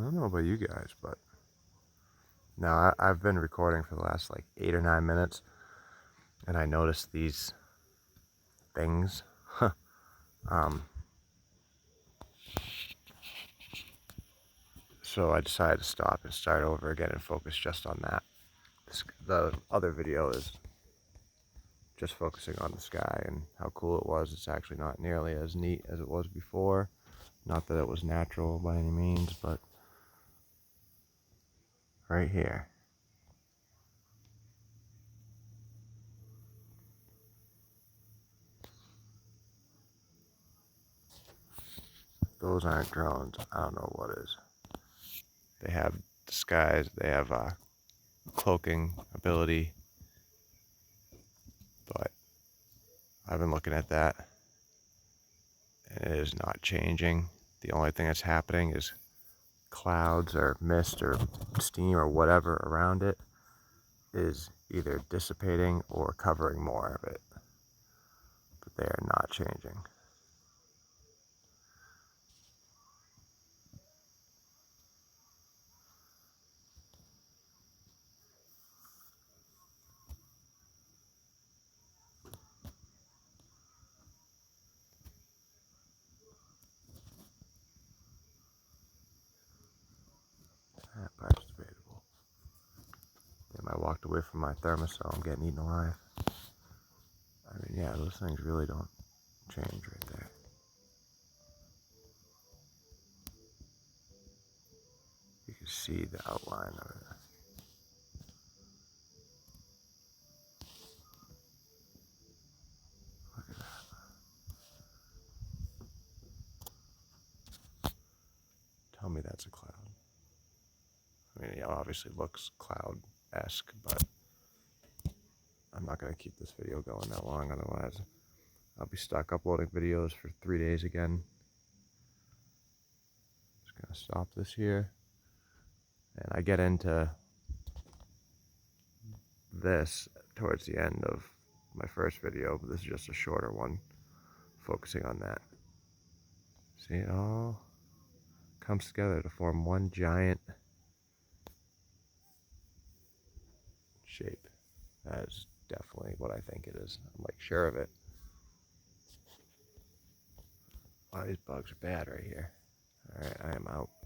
don't know about you guys, but now I've been recording for the last like 8 or 9 minutes, and I noticed these things. So I decided to stop and start over again and focus just on that. The other video is just focusing on the sky and how cool it was. It's actually not nearly as neat as it was before. Not that it was natural by any means, but right here. Those aren't drones. I don't know what is. They have disguise. They have cloaking ability. But I've been looking at that, and it is not changing. The only thing that's happening is clouds or mist or steam or whatever around it is either dissipating or covering more of it. But they are not changing. That part's debatable. Damn, I walked away from my thermos, so I'm getting eaten alive. I mean, yeah, those things really don't change right there. You can see the outline of it. Look at that. Tell me that's a cloud. I mean, it obviously looks cloud-esque, but I'm not going to keep this video going that long, otherwise I'll be stuck uploading videos for 3 days again. Just going to stop this here. And I get into this towards the end of my first video, but this is just a shorter one, focusing on that. See, it all comes together to form one giant shape. That is definitely what I think it is. I'm like sure of it. Wow, these bugs are bad right here. Alright, I am out.